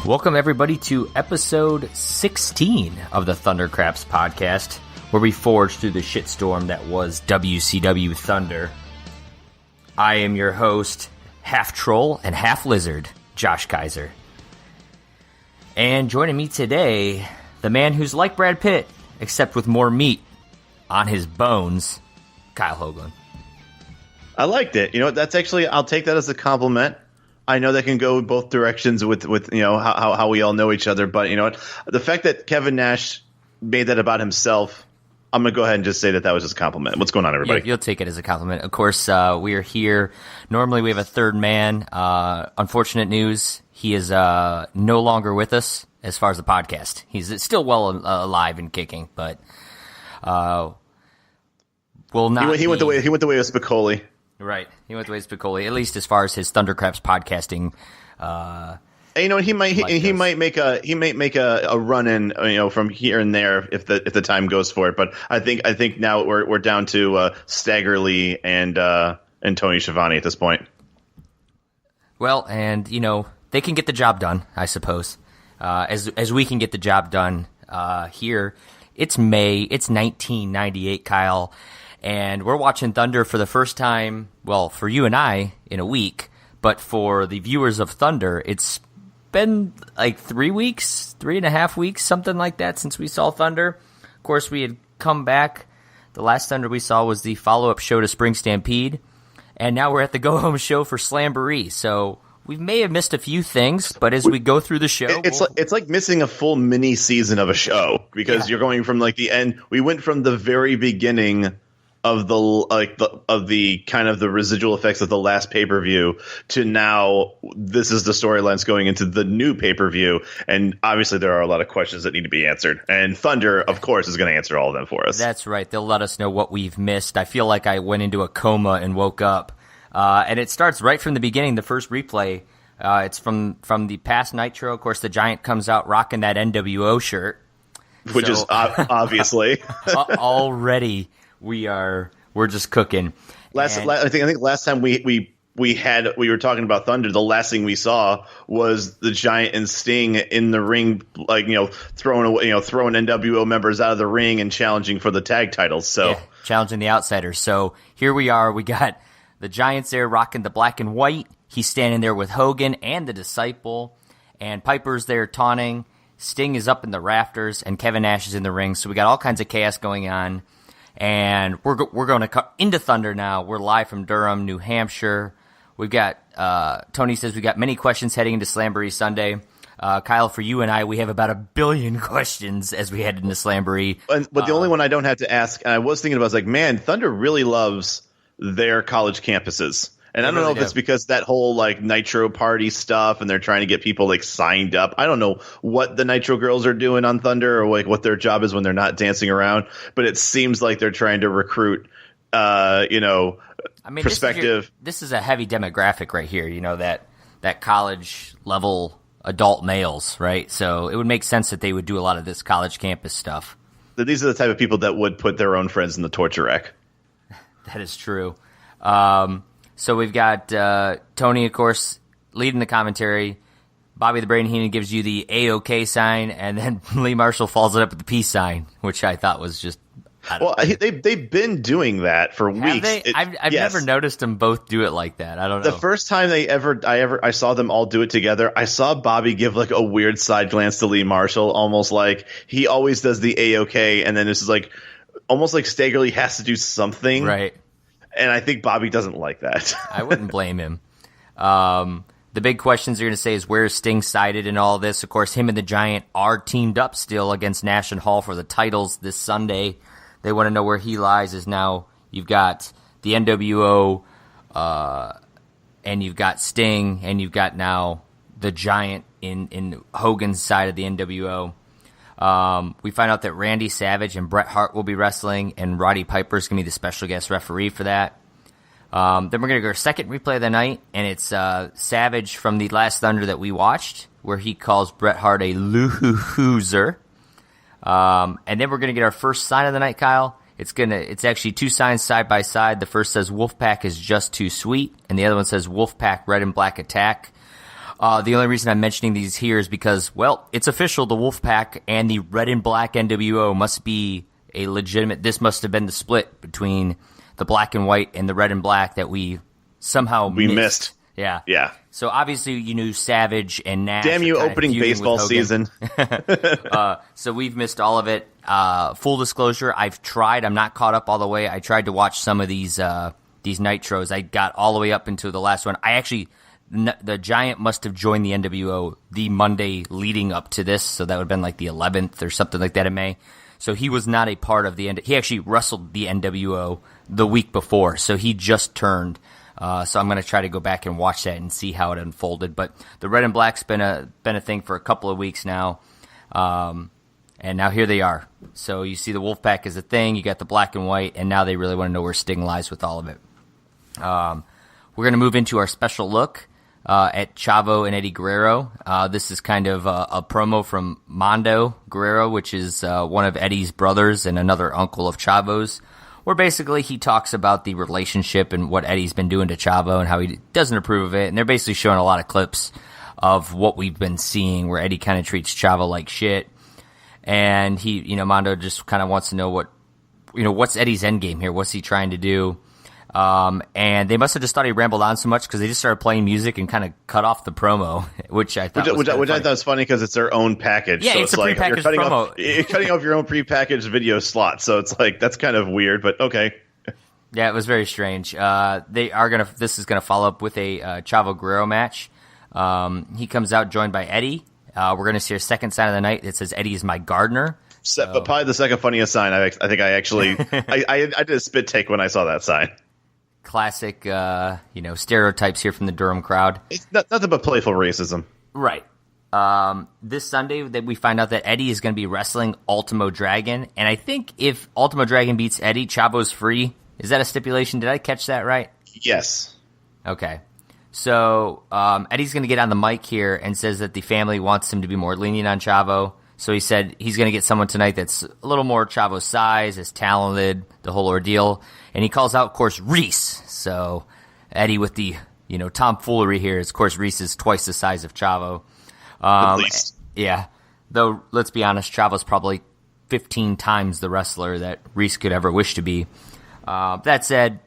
Welcome, everybody, to episode 16 of the Thundercraps podcast, where we forge through the shitstorm that was WCW Thunder. I am your host, half troll and half lizard, Josh Kaiser. And joining me today, the man who's like Brad Pitt, except with more meat on his bones, Kyle Hoagland. I liked it. You know, that's actually, I'll take that as a compliment. I know that can go both directions with you know how we all know each other, but you know what? The fact that Kevin Nash made that about himself, I'm gonna go ahead and just say that was just a compliment. What's going on, everybody? Yeah, you'll take it as a compliment. Of course, we are here. Normally, we have a third man. Unfortunate news: he is no longer with us as far as the podcast. He's still well alive and kicking, but will not. He went the way of Spicoli. Right, he went the way of Spicoli, at least as far as his Thundercraps podcasting. And, you know, he might make a run in, you know, from here and there if the time goes for it. But I think now we're down to Staggerly and Tony Schiavone at this point. Well, and you know they can get the job done, I suppose, as we can get the job done here. It's May. It's 1998, Kyle. And we're watching Thunder for the first time, well, for you and I, in a week. But for the viewers of Thunder, it's been like 3 weeks, 3.5 weeks, something like that, since we saw Thunder. Of course, we had come back. The last Thunder we saw was the follow-up show to Spring Stampede. And now we're at the go-home show for Slamboree. So we may have missed a few things, but as we go through the show... It's like missing a full mini season of a show, because you're going from like the end. We went from the very beginning of the kind of the residual effects of the last pay-per-view to now this is the storylines going into the new pay-per-view, and obviously there are a lot of questions that need to be answered, and Thunder of course is going to answer all of them for us. That's right. They'll let us know what we've missed. I feel like I went into a coma and woke up, and it starts right from the beginning. The first replay, it's from the past Nitro. Of course, the Giant comes out rocking that NWO shirt, which is obviously already we're just cooking. I think last time we were talking about Thunder, the last thing we saw was the Giant and Sting in the ring, like, you know, throwing NWO members out of the ring and challenging for the tag titles. So yeah, challenging the outsiders. So here we are. We got the Giants there rocking the black and white. He's standing there with Hogan and the Disciple, and Piper's there taunting. Sting is up in the rafters, and Kevin Nash is in the ring. So we got all kinds of chaos going on. And we're going to cut into Thunder now. We're live from Durham, New Hampshire. We've got, Tony says we got many questions heading into Slamboree Sunday. Kyle, for you and I, we have about 1 billion questions as we head into Slamboree. But the only one I don't have to ask, and I was thinking about, is like, man, Thunder really loves their college campuses. And I don't know if it's because that whole like Nitro party stuff, and they're trying to get people like signed up. I don't know what the Nitro girls are doing on Thunder, or like what their job is when they're not dancing around. But it seems like they're trying to recruit, perspective. This is a heavy demographic right here. You know, that college level adult males, right? So it would make sense that they would do a lot of this college campus stuff. These are the type of people that would put their own friends in the torture rack. That is true. So we've got Tony, of course, leading the commentary. Bobby the Brain Heenan gives you the A-OK sign, and then Lee Marshall follows it up with the peace sign, which I thought was just... They've been doing that for weeks. I've never noticed them both do it like that. I don't know. The first time I saw them all do it together, I saw Bobby give like a weird side glance to Lee Marshall, almost like he always does the A-OK, and then this is like almost like Staggerly has to do something. Right. And I think Bobby doesn't like that. I wouldn't blame him. The big questions you're going to say is where is Sting cited in all this? Of course, him and the Giant are teamed up still against Nash and Hall for the titles this Sunday. They want to know where he lies. Is now you've got the NWO, and you've got Sting, and you've got now the Giant in Hogan's side of the NWO. We find out that Randy Savage and Bret Hart will be wrestling, and Roddy Piper is going to be the special guest referee for that. Then we're going to go to our second replay of the night, and it's Savage from the last Thunder that we watched, where he calls Bret Hart a loser. And then we're going to get our first sign of the night, Kyle. It's actually two signs side by side. The first says Wolfpack is just too sweet, and the other one says Wolfpack Red and Black Attack. The only reason I'm mentioning these here is because, well, it's official. The Wolfpack and the Red and Black NWO must be a legitimate. This must have been the split between the Black and White and the Red and Black that we somehow missed. Yeah. Yeah. So obviously you knew Savage and Nash. Damn you, opening baseball season. So we've missed all of it. Full disclosure, I've tried. I'm not caught up all the way. I tried to watch some of these Nitros. I got all the way up into the last one. The Giant must have joined the NWO the Monday leading up to this, so that would have been like the 11th or something like that in May. So he was not a part of the end. He actually wrestled the NWO the week before, so he just turned. So I'm going to try to go back and watch that and see how it unfolded. But the Red and Black's been a thing for a couple of weeks now, and now here they are. So you see the Wolfpack is a thing. You got the Black and White, and now they really want to know where Sting lies with all of it. We're going to move into our special look at Chavo and Eddie Guerrero. This is kind of a promo from Mondo Guerrero, which is one of Eddie's brothers and another uncle of Chavo's, where basically he talks about the relationship and what Eddie's been doing to Chavo and how he doesn't approve of it. And they're basically showing a lot of clips of what we've been seeing where Eddie kind of treats Chavo like shit. And Mondo just kind of wants to know what's Eddie's end game here? What's he trying to do? And they must have just thought he rambled on so much because they just started playing music and kind of cut off the promo, which I thought which I thought was funny because it's their own package. Yeah, so it's a prepackaged promo. You're cutting off your own prepackaged video slot, so it's like that's kind of weird, but okay. Yeah, it was very strange. This is gonna follow up with a Chavo Guerrero match. He comes out joined by Eddie. We're gonna see our second sign of the night. It says Eddie is my gardener. But probably the second funniest sign. I think I actually I did a spit take when I saw that sign. Classic, stereotypes here from the Durham crowd. It's nothing but playful racism. Right. This Sunday, that we find out that Eddie is going to be wrestling Ultimo Dragon, and I think if Ultimo Dragon beats Eddie, Chavo's free. Is that a stipulation? Did I catch that right? Yes. Okay. So Eddie's going to get on the mic here and says that the family wants him to be more lenient on Chavo. So he said he's going to get someone tonight that's a little more Chavo's size, is talented, the whole ordeal. And he calls out, of course, Reese. So Eddie with the, tomfoolery here is, of course, Reese is twice the size of Chavo. At least. Yeah. Though, let's be honest, Chavo's probably 15 times the wrestler that Reese could ever wish to be. That said,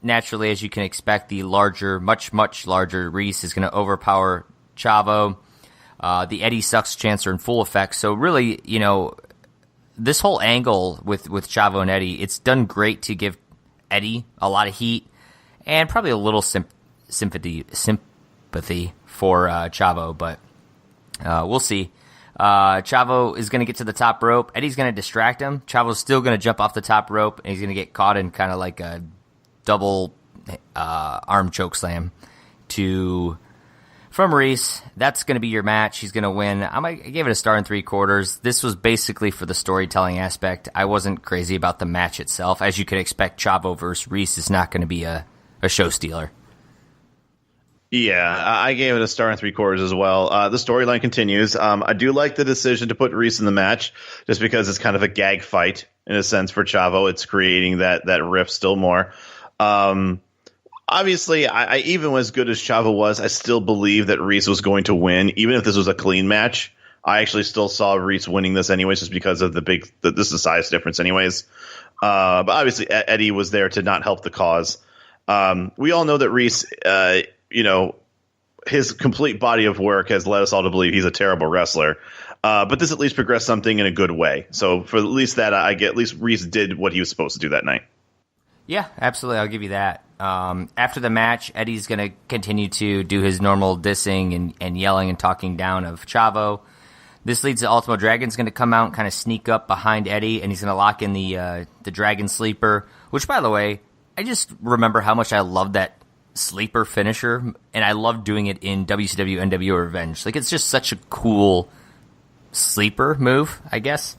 naturally, as you can expect, the larger, much, much larger Reese is going to overpower Chavo. The Eddie sucks chants are in full effect. So really, this whole angle with Chavo and Eddie, it's done great to give Eddie a lot of heat and probably a little sympathy for Chavo, but we'll see. Chavo is going to get to the top rope. Eddie's going to distract him. Chavo's still going to jump off the top rope, and he's going to get caught in kind of like a double arm choke slam from Reese. That's going to be your match. He's going to win. I gave it a star and 3/4. This was basically for the storytelling aspect. I wasn't crazy about the match itself. As you could expect, Chavo versus Reese is not going to be a show stealer. Yeah, I gave it a star and 3/4 as well. The storyline continues. I do like the decision to put Reese in the match just because it's kind of a gag fight in a sense for Chavo. It's creating that rift still more. Obviously, I even as good as Chavo was, I still believe that Reese was going to win, even if this was a clean match. I actually still saw Reese winning this anyways, just because of this is the size difference anyways. But obviously, Eddie was there to not help the cause. We all know that Reese, his complete body of work has led us all to believe he's a terrible wrestler. But this at least progressed something in a good way. So for at least that, I get at least Reese did what he was supposed to do that night. Yeah, absolutely. I'll give you that. After the match, Eddie's going to continue to do his normal dissing and yelling and talking down of Chavo. This leads to Ultimo Dragon's going to come out and kind of sneak up behind Eddie, and he's going to lock in the Dragon Sleeper, which, by the way, I just remember how much I loved that sleeper finisher, and I love doing it in WCW NWO Revenge. Like, it's just such a cool sleeper move, I guess.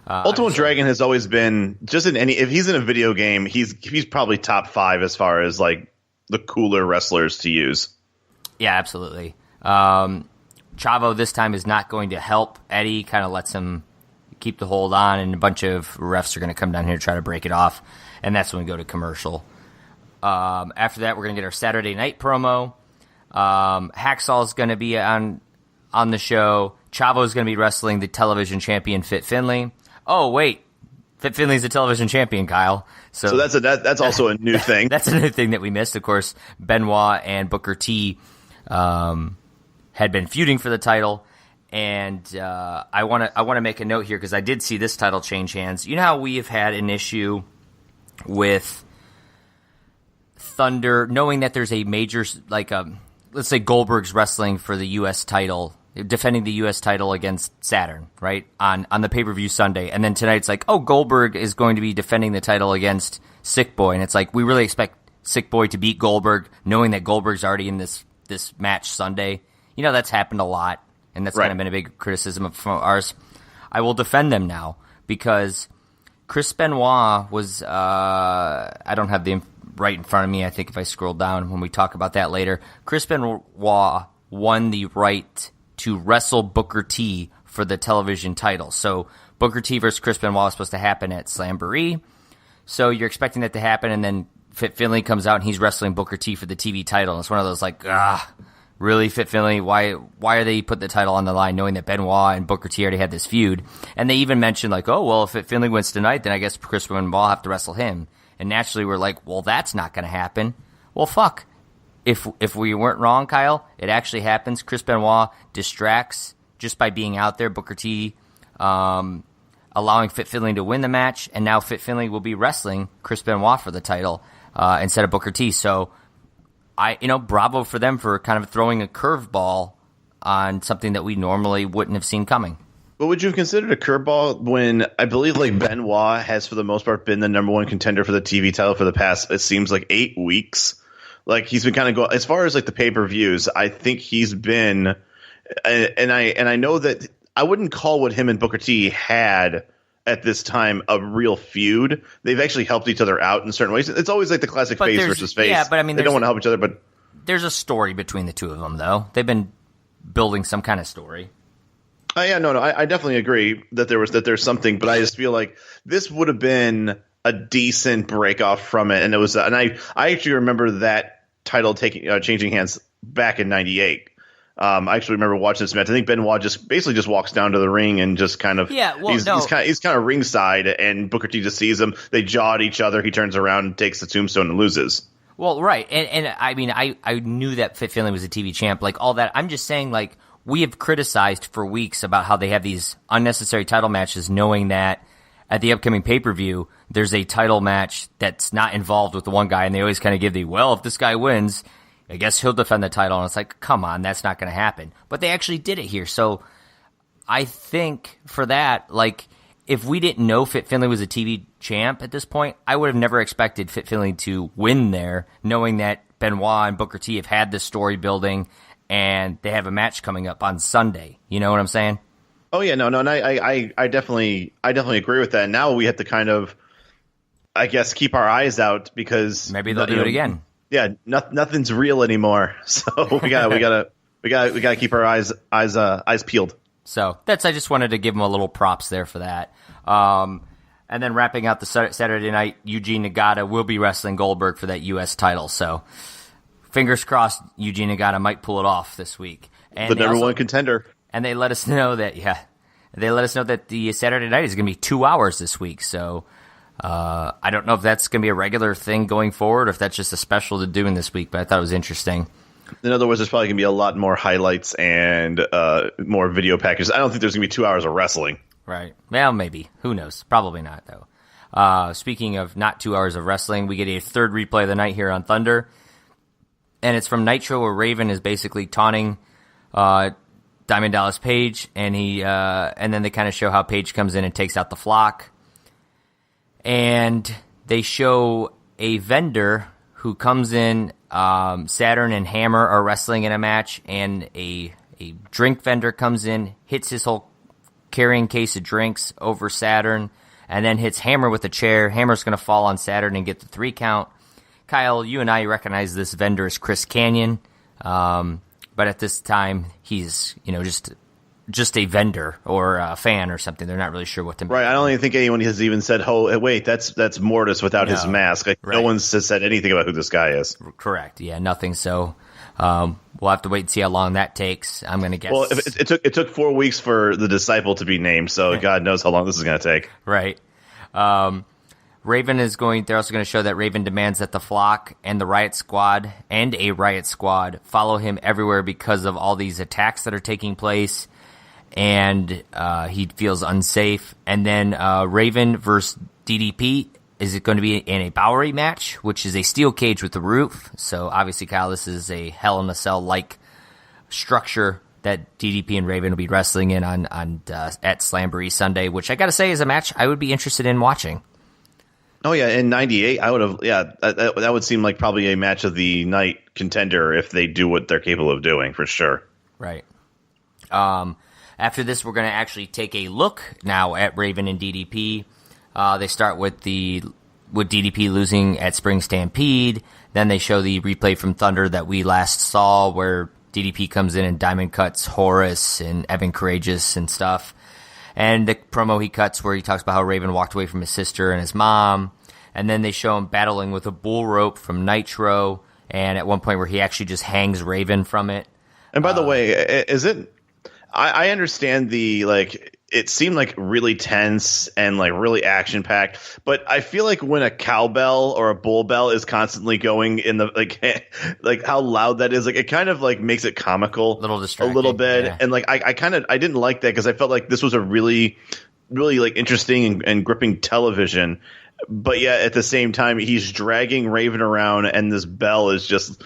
Ultimo Dragon has always been just if he's in a video game, he's probably top 5 as far as like the cooler wrestlers to use. Yeah, absolutely. Chavo this time is not going to help Eddie, kind of lets him keep the hold on, and a bunch of refs are going to come down here to try to break it off, and that's when we go to commercial. After that, we're going to get our Saturday night promo. Hacksaw is going to be on the show. Chavo is going to be wrestling the television champion Fit Finlay. Oh, wait. Fit Finlay's the television champion, Kyle. So that's also a new thing. That's a new thing that we missed. Of course, Benoit and Booker T had been feuding for the title. And I want to make a note here because I did see this title change hands. You know how we have had an issue with Thunder, knowing that there's a major, let's say Goldberg's wrestling for the U.S. title, defending the U.S. title against Saturn, right, on the pay-per-view Sunday. And then tonight it's like, oh, Goldberg is going to be defending the title against Sick Boy. And it's like, we really expect Sick Boy to beat Goldberg, knowing that Goldberg's already in this match Sunday. You know, that's happened a lot, and that's kind of been a big criticism of ours. I will defend them now, because Chris Benoit was, I don't have the right in front of me. I think if I scroll down when we talk about that later, Chris Benoit won the right to wrestle Booker T for the television title. So Booker T versus Chris Benoit was supposed to happen at Slamboree. So you're expecting that to happen, and then Fit Finlay comes out and he's wrestling Booker T for the TV title. And it's one of those really, Fit Finlay? Why are they putting the title on the line knowing that Benoit and Booker T already had this feud? And they even mentioned if Fit Finlay wins tonight, then I guess Chris Benoit will have to wrestle him. And naturally we're like, well, that's not going to happen. Well, fuck. If we weren't wrong, Kyle, it actually happens. Chris Benoit distracts just by being out there. Booker T allowing Fit Finlay to win the match, and now Fit Finlay will be wrestling Chris Benoit for the title instead of Booker T. So, bravo for them for kind of throwing a curveball on something that we normally wouldn't have seen coming. But would you have considered a curveball when I believe Benoit has for the most part been the number one contender for the TV title for the past, it seems like 8 weeks? Like, he's been kind of going as far as like the pay-per-views. I think he's been, and I know that I wouldn't call what him and Booker T had at this time a real feud. They've actually helped each other out in certain ways. It's always like the classic face versus face. Yeah, but I mean, they don't want to help each other. But there's a story between the two of them, though. They've been building some kind of story. I definitely agree that there's something, but I just feel like this would have been a decent break off from it, and it was, and I actually remember that title changing hands back in '98. I actually remember watching this match. I think Benoit just walks down to the ring and just kind of he's kind of ringside, and Booker T just sees him. They jaw at each other. He turns around and takes the tombstone and loses. Well, right, and I mean I knew that Fit Finlay was a TV champ, like all that. I'm just saying, like, we have criticized for weeks about how they have these unnecessary title matches, knowing that at the upcoming pay-per-view, there's a title match that's not involved with the one guy, and they always kind of give if this guy wins, I guess he'll defend the title. And it's like, come on, that's not going to happen. But they actually did it here. So I think for that, like, if we didn't know Fit Finlay was a TV champ at this point, I would have never expected Fit Finlay to win there, knowing that Benoit and Booker T have had this story building, and they have a match coming up on Sunday. You know what I'm saying? Oh yeah, no, and I definitely agree with that. Now we have to kind of, I guess, keep our eyes out, because maybe they'll do it again. Yeah, nothing's real anymore, so we gotta keep our eyes peeled. So I just wanted to give them a little props there for that. And then wrapping out the Saturday night, Eugene Nagata will be wrestling Goldberg for that U.S. title. So fingers crossed, Eugene Nagata might pull it off this week. And the number one contender. And they let us know that the Saturday night is going to be 2 hours this week. So I don't know if that's going to be a regular thing going forward, or if that's just a special to do in this week, but I thought it was interesting. In other words, there's probably going to be a lot more highlights and more video packages. I don't think there's going to be 2 hours of wrestling. Right. Well, maybe. Who knows? Probably not, though. Speaking of not 2 hours of wrestling, we get a third replay of the night here on Thunder. And it's from Nitro, where Raven is basically taunting Diamond Dallas Page, and and then they kind of show how Page comes in and takes out the Flock. And they show a vendor who comes in. Saturn and Hammer are wrestling in a match, and a drink vendor comes in, hits his whole carrying case of drinks over Saturn, and then hits Hammer with a chair. Hammer's going to fall on Saturn and get the 3 count. Kyle, you and I recognize this vendor as Chris Canyon, but at this time he's just a vendor or a fan or something. They're not really sure what to make. Right. I don't even think anyone has even said, "Oh, wait, that's Mortis without his mask." Like, right. No one's said anything about who this guy is. Correct. Yeah, nothing. So We'll have to wait and see how long that takes. I'm going to guess. Well, it took 4 weeks for the disciple to be named, so God knows how long this is going to take. Right. Raven is going. They're also going to show that Raven demands that the flock and the Riot Squad and a Riot Squad follow him everywhere because of all these attacks that are taking place, and he feels unsafe. And then Raven versus DDP. Is it going to be in a Bowery match, which is a steel cage with the roof? So obviously, Kyle, this is a Hell in a Cell-like structure that DDP and Raven will be wrestling in on at Slamboree Sunday, which I got to say is a match I would be interested in watching. Oh yeah, in '98, I would have. Yeah, that would seem like probably a match of the night contender if they do what they're capable of doing, for sure. Right. After this, we're going to actually take a look now at Raven and DDP. They start with DDP losing at Spring Stampede. Then they show the replay from Thunder that we last saw, where DDP comes in and diamond cuts Horace and Evan Courageous and stuff. And the promo he cuts where he talks about how Raven walked away from his sister and his mom. And then they show him battling with a bull rope from Nitro. And at one point where he actually just hangs Raven from it. And by the way, is it? I understand it seemed like really tense and like really action packed, but I feel like when a cowbell or a bull bell is constantly going in the like how loud that is, like it kind of like makes it comical, a little bit. Yeah. And like I didn't like that because I felt like this was a really, really like interesting and gripping television, but yet at the same time he's dragging Raven around and this bell is just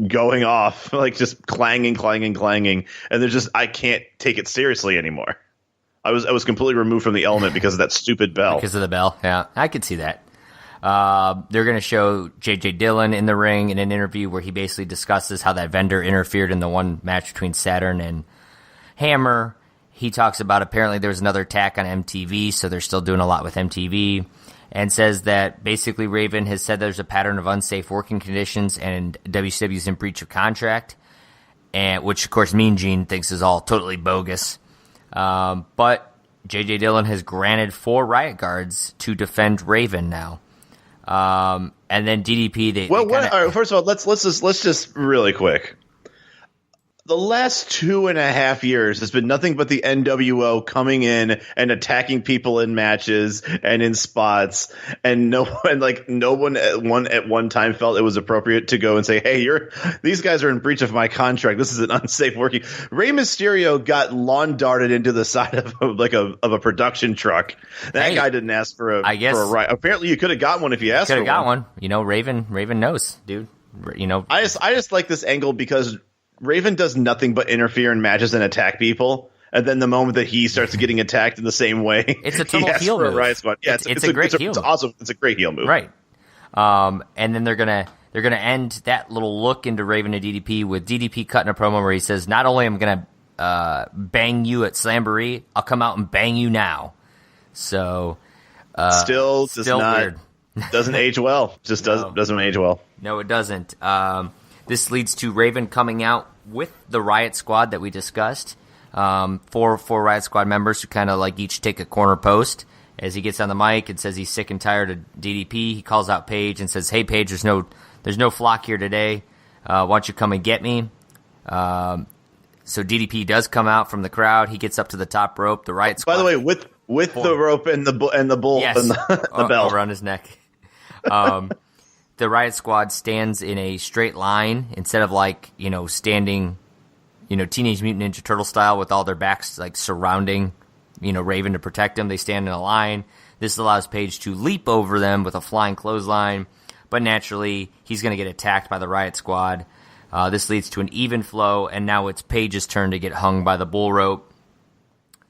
going off, like just clanging, and there's just I can't take it seriously anymore. I was completely removed from the element because of that stupid bell. Because of the bell, yeah, I could see that. They're going to show J.J. Dillon in the ring in an interview where he basically discusses how that vendor interfered in the one match between Saturn and Hammer. He talks about apparently there was another attack on MTV, so they're still doing a lot with MTV, and says that basically Raven has said there's a pattern of unsafe working conditions and WCW's in breach of contract, and which, of course, Mean Gene thinks is all totally bogus. But J.J. Dillon has granted 4 Riot Guards to defend Raven now. And then DDP, all right, first of all, let's just really quick. The last 2.5 years has been nothing but the NWO coming in and attacking people in matches and in spots, and no one at one time felt it was appropriate to go and say, "Hey, these guys are in breach of my contract. This is an unsafe working." Rey Mysterio got lawn darted into the side of a production truck. That guy didn't ask for a ride. Apparently, you could have got one if you asked for one. Could have got one. You know, Raven knows, dude. You know, I just like this angle because Raven does nothing but interfere in matches and attack people, and then the moment that he starts getting attacked in the same way, it's a total heel move. Yeah, it's a great heel move. It's awesome. It's a great heel move, right? And then they're gonna end that little look into Raven and DDP with DDP cutting a promo where he says, "Not only am I gonna bang you at Slamboree, I'll come out and bang you now." So still not weird. Doesn't age well. Just doesn't age well. No, it doesn't. This leads to Raven coming out with the Riot Squad that we discussed. Four Riot Squad members who kind of like each take a corner post. As he gets on the mic and says he's sick and tired of DDP, he calls out Paige and says, "Hey Paige, there's no flock here today. Why don't you come and get me?" So DDP does come out from the crowd. He gets up to the top rope. The Riot Squad. By the way, with the rope and the bull yes, and the bell around his neck. The Riot Squad stands in a straight line instead of standing, Teenage Mutant Ninja Turtle style with all their backs like surrounding, Raven to protect him. They stand in a line. This allows Paige to leap over them with a flying clothesline, but naturally he's going to get attacked by the Riot Squad. This leads to an even flow, and now it's Paige's turn to get hung by the bull rope.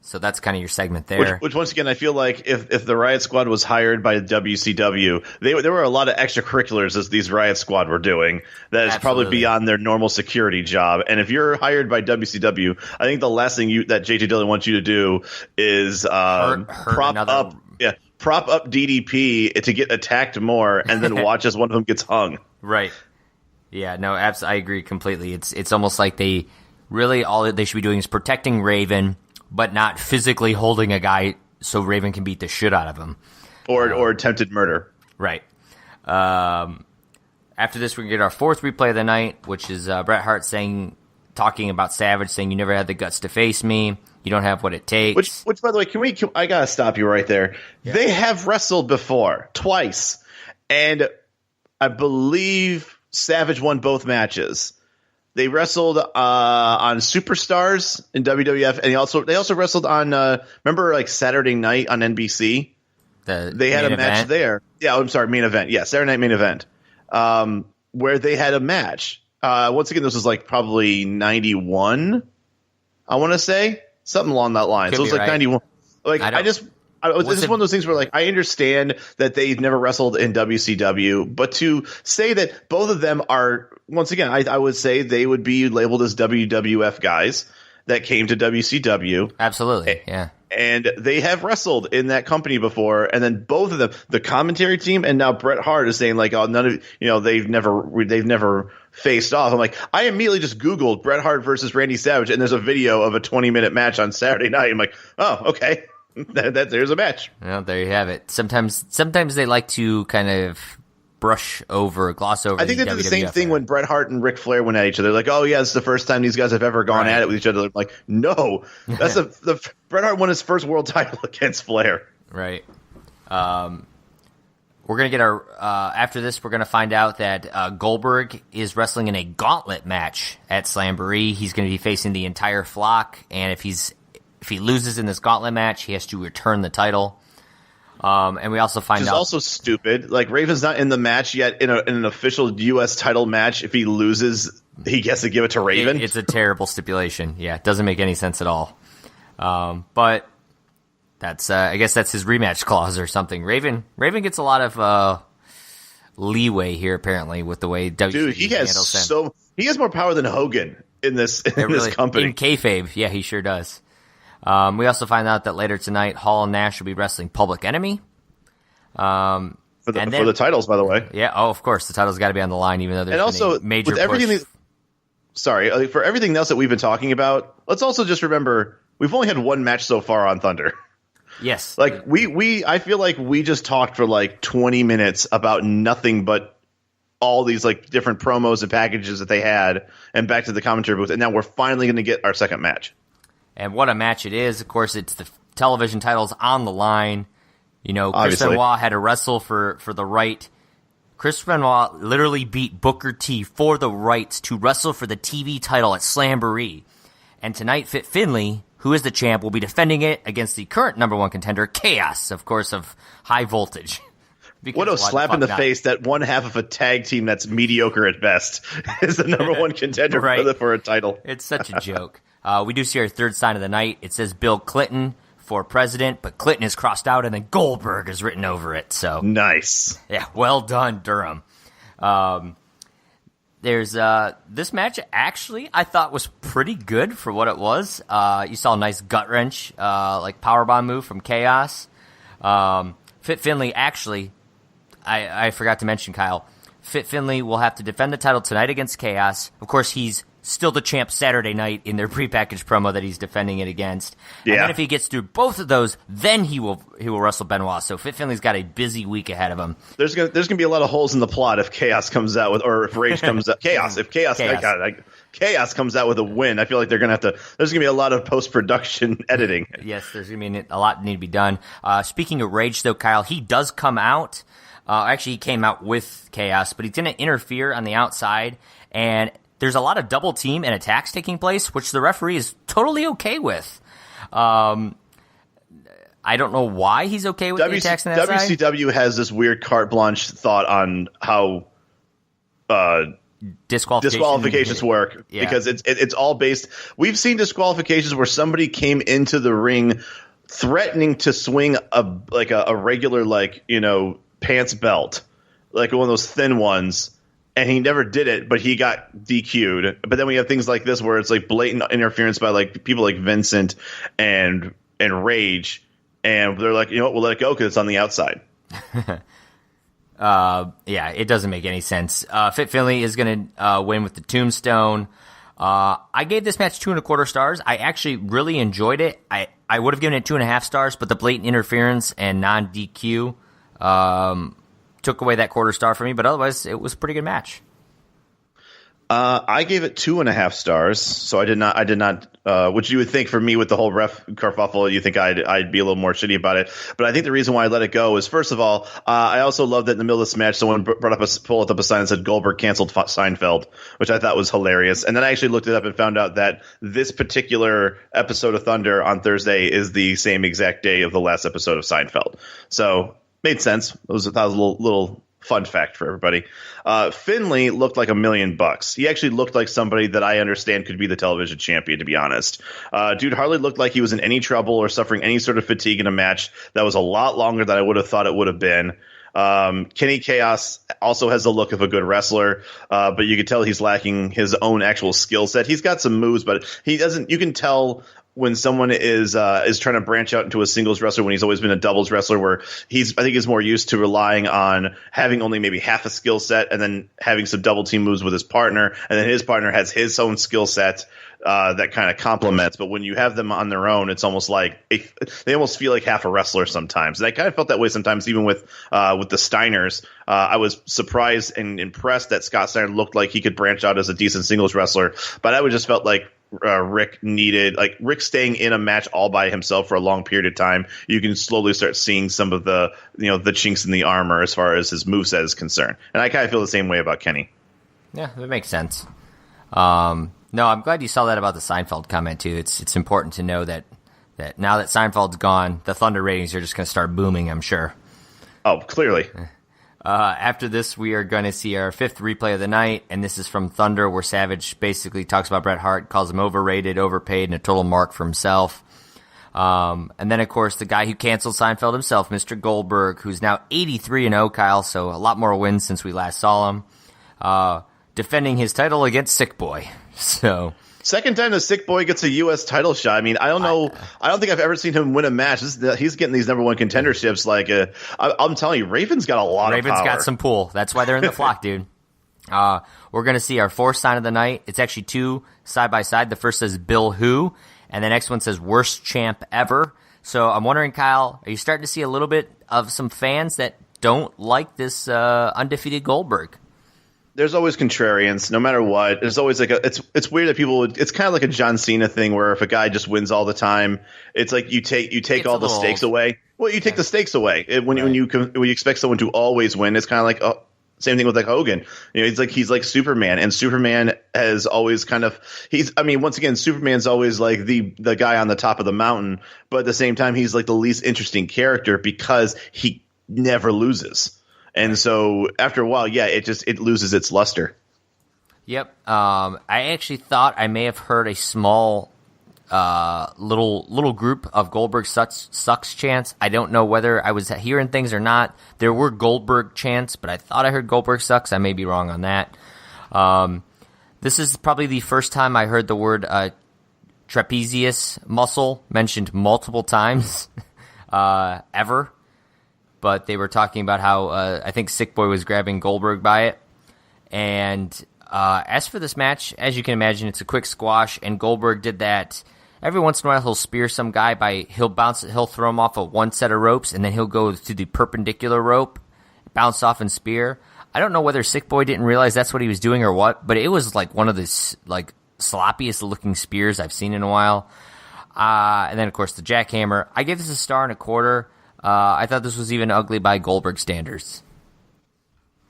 So that's kind of your segment there. Which once again, I feel like if the Riot Squad was hired by WCW, there were a lot of extracurriculars as these Riot Squad were doing that is probably beyond their normal security job. And if you're hired by WCW, I think the last thing that JJ Dillon wants you to do is prop up DDP to get attacked more, and then watch as one of them gets hung. Right. Yeah. No. I agree completely. It's almost like they really all they should be doing is protecting Raven, but not physically holding a guy so Raven can beat the shit out of him. Or attempted murder. Right. After this, we get our fourth replay of the night, which is Bret Hart talking about Savage, saying, "You never had the guts to face me. You don't have what it takes." Which by the way, I gotta stop you right there. Yeah. They have wrestled before, twice, and I believe Savage won both matches. They wrestled on Superstars in WWF, and they also wrestled on remember like Saturday Night on NBC. They had a match there. Yeah, I'm sorry, main event. Yeah, Saturday Night main event, where they had a match. Once again, this was like probably 91. I want to say something along that line. So it was like right. 91. Like this is one of those things where like I understand that they've never wrestled in WCW, but to say that both of them are, once again, I would say they would be labeled as WWF guys that came to WCW. Absolutely, yeah. And they have wrestled in that company before, and then both of them, the commentary team, and now Bret Hart is saying like, "Oh, none of they've never faced off." I'm like, I immediately just Googled Bret Hart versus Randy Savage, and there's a video of a 20-minute match on Saturday night. I'm like, oh, okay, there's a match. Well, there you have it. Sometimes they like to kind of gloss over. I think they did the same thing when Bret Hart and Ric Flair went at each other. Like, oh yeah, it's the first time these guys have ever gone at it with each other. Like, no, that's the Bret Hart won his first world title against Flair. Right. We're gonna get our after this. We're gonna find out that Goldberg is wrestling in a gauntlet match at Slamboree. He's gonna be facing the entire flock, and if he loses in this gauntlet match, he has to return the title. And we also find out... Which is also stupid. Like, Raven's not in the match yet in an official U.S. title match. If he loses, he gets to give it to Raven. It's a terrible stipulation. Yeah, it doesn't make any sense at all. But that's I guess that's his rematch clause or something. Raven gets a lot of leeway here, apparently, with the way WWE Dude, he has more power than Hogan in this company. In kayfabe, yeah, he sure does. We also find out that later tonight, Hall and Nash will be wrestling Public Enemy. For the titles, by the way. Yeah, of course. The title's got to be on the line, even though there's been a major push. For everything else that we've been talking about, let's also just remember, we've only had one match so far on Thunder. Yes. Like, I feel like we just talked for like 20 minutes about nothing but all these like different promos and packages that they had, and back to the commentary booth, and now we're finally going to get our second match. And what a match it is. Of course, it's the television titles on the line. Chris Obviously. Benoit had to wrestle for the right. Chris Benoit literally beat Booker T for the rights to wrestle for the TV title at Slamboree. And tonight, Fit Finlay, who is the champ, will be defending it against the current number one contender, Kaos, of course, of High Voltage. What a slap in the face that one half of a tag team that's mediocre at best is the number one contender right. for a title. It's such a joke. We do see our third sign of the night. It says Bill Clinton for president, but Clinton is crossed out and then Goldberg is written over it. So nice. Yeah, well done, Durham. There's this match actually I thought was pretty good for what it was. You saw a nice gut wrench, like powerbomb move from Chaos. Fit Finlay actually, I forgot to mention, Kyle. Fit Finlay will have to defend the title tonight against Chaos. Of course, he's still the champ Saturday night in their prepackaged promo that he's defending it against. Yeah. And then if he gets through both of those, then he will wrestle Benoit. So Fit Finlay's got a busy week ahead of him. There's gonna be a lot of holes in the plot if Chaos comes out with, or if Rage comes out. Chaos comes out with a win. I feel like there's gonna be a lot of post-production editing. Yes, there's gonna be a lot need to be done. Speaking of Rage though, Kyle, he does come out. Actually, he came out with Chaos, but he's going to interfere on the outside, and there's a lot of double team and attacks taking place, which the referee is totally okay with. I don't know why he's okay with the attacks on the outside. WCW has this weird carte blanche thought on how disqualifications work, because it's all based. We've seen disqualifications where somebody came into the ring threatening to swing a regular pants belt, like one of those thin ones, and he never did it, but he got DQ'd. But then we have things like this where it's like blatant interference by like people like Vincent and Rage, and they're like, we'll let it go because it's on the outside. Yeah, it doesn't make any sense. Fit Finlay is going to win with the tombstone. I gave this match 2.25 stars. I actually really enjoyed it. I would have given it 2.5 stars, but the blatant interference and non-DQ took away that quarter star for me, but otherwise it was a pretty good match. I gave it 2.5 stars, so I did not. Which you would think for me with the whole ref kerfuffle, you think I'd be a little more shitty about it. But I think the reason why I let it go is, first of all, I also love that in the middle of this match, someone pulled up a sign that said Goldberg canceled Seinfeld, which I thought was hilarious. And then I actually looked it up and found out that this particular episode of Thunder on Thursday is the same exact day of the last episode of Seinfeld. So made sense. That was a little fun fact for everybody. Finley looked like $1 million. He actually looked like somebody that I understand could be the television champion, to be honest. Dude hardly looked like he was in any trouble or suffering any sort of fatigue in a match that was a lot longer than I would have thought it would have been. Kenny Chaos also has the look of a good wrestler, but you could tell he's lacking his own actual skill set. He's got some moves, but he doesn't. You can tell when someone is trying to branch out into a singles wrestler when he's always been a doubles wrestler, where I think he's more used to relying on having only maybe half a skill set and then having some double team moves with his partner, and then his partner has his own skill set that kind of complements. But when you have them on their own, it's almost like they almost feel like half a wrestler sometimes. And I kind of felt that way sometimes, even with the Steiners. I was surprised and impressed that Scott Steiner looked like he could branch out as a decent singles wrestler, but I just felt like Rick staying in a match all by himself for a long period of time. You can slowly start seeing some of the chinks in the armor as far as his moveset is concerned. And I kind of feel the same way about Kenny. Yeah, that makes sense. No, I'm glad you saw that about the Seinfeld comment too. It's important to know that now that Seinfeld's gone, the Thunder ratings are just going to start booming, I'm sure. Oh, clearly. After this, we are going to see our 5th replay of the night, and this is from Thunder, where Savage basically talks about Bret Hart, calls him overrated, overpaid, and a total mark for himself. And then, of course, the guy who canceled Seinfeld himself, Mr. Goldberg, who's now 83-0, Kyle, so a lot more wins since we last saw him, defending his title against Sick Boy. So second time the Sick Boy gets a U.S. title shot. I mean, I don't know. I don't think I've ever seen him win a match. He's getting these number one contenderships. I'm telling you, Raven's got a lot of power. Raven's got some pull. That's why they're in the flock, dude. We're going to see our 4th sign of the night. It's actually 2 side by side. The first says Bill Who, and the next one says Worst Champ Ever. So I'm wondering, Kyle, are you starting to see a little bit of some fans that don't like this undefeated Goldberg? There's always contrarians, no matter what. There's always it's weird that people it's kind of like a John Cena thing where if a guy just wins all the time, it's like you take all the stakes away. Well, you take the stakes away when you expect someone to always win. It's kind of like same thing with like Hogan. He's like Superman, and Superman has always once again, Superman's always like the guy on the top of the mountain, but at the same time, he's like the least interesting character because he never loses. And so after a while, yeah, it loses its luster. Yep. I actually thought I may have heard a small little group of Goldberg sucks chants. I don't know whether I was hearing things or not. There were Goldberg chants, but I thought I heard Goldberg sucks. I may be wrong on that. This is probably the first time I heard the word trapezius muscle mentioned multiple times ever. But they were talking about how I think Sick Boy was grabbing Goldberg by it. And as for this match, as you can imagine, it's a quick squash, and Goldberg did that. Every once in a while, he'll spear some guy he'll throw him off of one set of ropes, and then he'll go to the perpendicular rope, bounce off and spear. I don't know whether Sick Boy didn't realize that's what he was doing or what, but it was like one of the sloppiest looking spears I've seen in a while. And then, of course, the jackhammer. I gave this a 1.25 stars. I thought this was even ugly by Goldberg standards.